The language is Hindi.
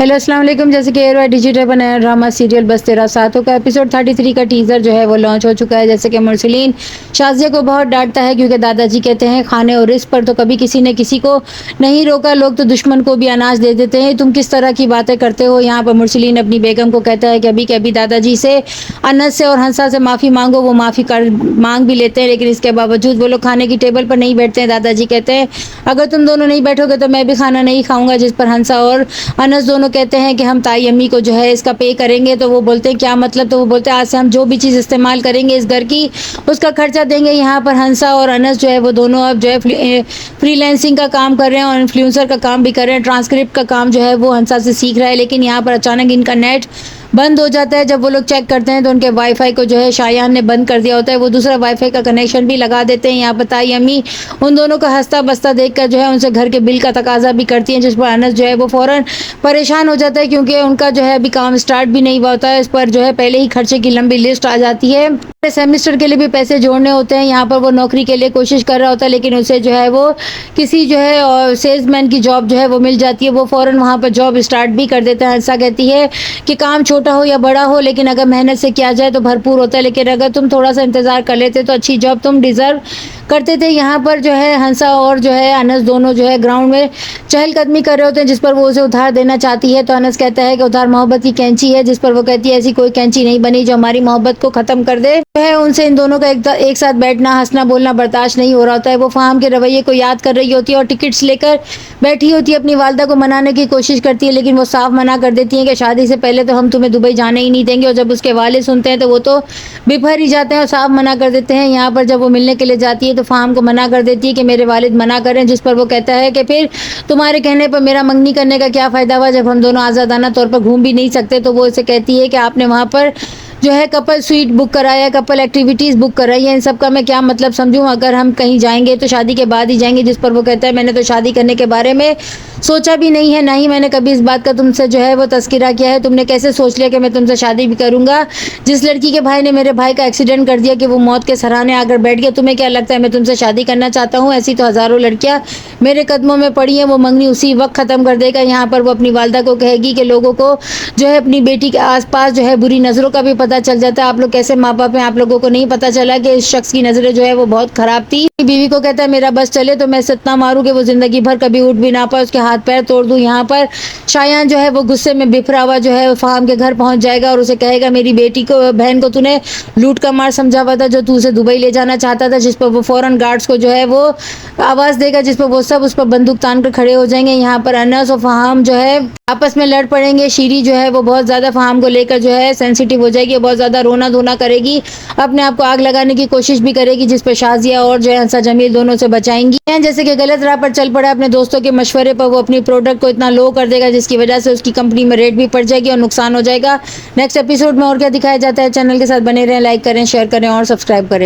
हेलो अस्सलाम वालेकुम। जैसे कि एयर डिजिटल का नया ड्रामा सीरियल बस तेरा साथों का एपिसोड 33 का टीजर जो है वो लॉन्च हो चुका है। जैसे कि मुरसलीन शाजिया को बहुत डांटता है क्योंकि दादाजी कहते हैं खाने और रिस्क पर तो कभी किसी ने किसी को नहीं रोका, लोग तो दुश्मन को भी अनाज दे देते हैं, तुम किस तरह की बातें करते हो। यहाँ पर मुरसलीन अपनी बेगम को कहता है कि अभी दादाजी से, अनस से और हंसा से माफ़ी मांगो। वो माफ़ी कर मांग भी लेते हैं, लेकिन इसके बावजूद वो लोग खाने की टेबल पर नहीं बैठते हैं। दादाजी कहते हैं अगर तुम दोनों नहीं बैठोगे तो मैं भी खाना नहीं खाऊंगा, जिस पर हंसा और अनस दोनों कहते हैं कि हम ताई अम्मी को जो है इसका पे करेंगे। तो वो बोलते हैं क्या मतलब, तो वो बोलते हैं आज से हम जो भी चीज़ इस्तेमाल करेंगे इस घर की उसका खर्चा देंगे। यहाँ पर हंसा और अनस जो है वो दोनों अब जो है फ्रीलैंसिंग का काम कर रहे हैं और इन्फ्लुएंसर का काम भी कर रहे हैं। ट्रांसक्रिप्ट का काम जो है वो हंसा से सीख रहा है, लेकिन यहाँ पर अचानक इनका नेट बंद हो जाता है। जब वो लोग चेक करते हैं तो उनके वाईफाई को जो है शायान ने बंद कर दिया होता है। वो दूसरा वाईफाई का कनेक्शन भी लगा देते हैं। यहाँ पर ताई अम्मी उन दोनों का हंसता बसता देखकर जो है उनसे घर के बिल का तकाजा भी करती हैं, जिस पर अनस जो है वो फ़ौरन परेशान हो जाता है क्योंकि उनका जो है अभी काम स्टार्ट भी नहीं हुआ होता है। इस पर जो है पहले ही खर्चे की लंबी लिस्ट आ जाती है। सेमेस्टर के लिए भी पैसे जोड़ने होते हैं। यहाँ पर वो नौकरी के लिए कोशिश कर रहा होता है, लेकिन उसे जो है वो किसी जो है सेल्समैन की जॉब जो है वो मिल जाती है। वो फ़ौरन वहाँ पर जॉब स्टार्ट भी कर देता है। हंसा कहती है कि काम छोटा हो या बड़ा हो, लेकिन अगर मेहनत से किया जाए तो भरपूर होता है, लेकिन अगर तुम थोड़ा सा इंतज़ार कर लेते तो अच्छी जॉब तुम डिज़र्व करते थे। यहाँ पर जो है हंसा और जो है अनस दोनों जो है ग्राउंड में चहलकदमी कर रहे होते हैं, जिस पर वो उसे उधार देना चाहती है। तो अनस कहता है कि उधार मोहब्बत की कैंची है, जिस पर वो कहती है ऐसी कोई कैंची नहीं बनी जो हमारी मोहब्बत को ख़त्म कर दे। जो है उनसे इन दोनों का एक साथ बैठना, हंसना बोलना बर्दाश्त नहीं हो रहा होता है। वो फ़ाहम के रवैये को याद कर रही होती है और टिकट्स लेकर बैठी होती है। अपनी वालदा को मनाने की कोशिश करती है, लेकिन वो साफ मना कर देती हैं कि शादी से पहले तो हम तुम्हें दुबई जाने ही नहीं देंगे। और जब उसके वालिद सुनते हैं तो वो तो बिफर ही जाते हैं और साफ मना कर देते हैं। यहाँ पर जब वो मिलने के लिए जाती है तो फ़ाहम को मना कर देती है कि मेरे वालिद मना करें, जिस पर वो कहता है कि फिर तुम्हारे कहने पर मेरा मंगनी करने का क्या फ़ायदा हुआ जब हम दोनों आज़ादाना तौर पर घूम भी नहीं सकते। तो वो इसे कहती है कि आपने वहाँ पर जो है कपल स्वीट बुक कराया, कपल एक्टिविटीज़ बुक कराई है, इन सब का मैं क्या मतलब समझूं। अगर हम कहीं जाएंगे तो शादी के बाद ही जाएंगे। जिस पर वो कहता है मैंने तो शादी करने के बारे में सोचा भी नहीं है, ना ही मैंने कभी इस बात का तुमसे जो है वो तस्करा किया है। तुमने कैसे सोच लिया कि मैं तुमसे शादी भी करूंगा। जिस लड़की के भाई ने मेरे भाई का एक्सीडेंट कर दिया कि वो मौत के सराहने आकर बैठ गया, तुम्हें क्या लगता है मैं तुमसे शादी करना चाहता हूँ। ऐसी तो हज़ारों लड़कियाँ मेरे कदमों में पड़ी हैं। वो मंगनी उसी वक्त ख़त्म कर देगा। यहाँ पर वो अपनी वालदा को कहेगी कि लोगों को जो है अपनी बेटी के आसपास जो है बुरी नज़रों का भी पता चल जाता है। आप लोग कैसे माँ बाप हैं, आप लोगों को नहीं पता चला कि इस शख्स की नज़रें जो है वो बहुत ख़राब थी। बीवी को कहता है मेरा बस चले तो मैं इसे इतना मारूं कि वो ज़िंदगी भर कभी उठ भी ना पाए, उसके हाथ पैर तोड़ दूं। यहाँ पर शायान जो है वो गुस्से में बिफरा हुआ जो है फ़ाहम के घर पहुंच जाएगा और उसे कहेगा मेरी बेटी को, बहन को तूने लूट का मार समझा हुआ था जो तू उसे दुबई ले जाना चाहता था। जिस पर वो फ़ौरन गार्ड्स को जो है वो आवाज़ देगा, जिस पर वो सब उस पर बंदूक तान कर खड़े हो जाएंगे। यहाँ पर अनस और फ़ाहम जो है आपस में लड़ पड़ेंगे। शीरी जो है वो बहुत ज़्यादा फ़ाहम को लेकर जो है सेंसिटिव हो जाएगी, बहुत ज़्यादा रोना धोना करेगी, अपने आप को आग लगाने की कोशिश भी करेगी, जिस पर शाजिया और जो है हंसा जमील दोनों से बचाएंगी। जैसे कि गलत राह पर चल पड़ा अपने दोस्तों के मशवरे पर, वो अपनी प्रोडक्ट को इतना लो कर देगा जिसकी वजह से उसकी कंपनी में रेट भी पड़ जाएगी और नुकसान हो जाएगा। नेक्स्ट एपिसोड में और क्या दिखाया जाता है, चैनल के साथ बने रहें, लाइक करें, शेयर करें और सब्सक्राइब करें।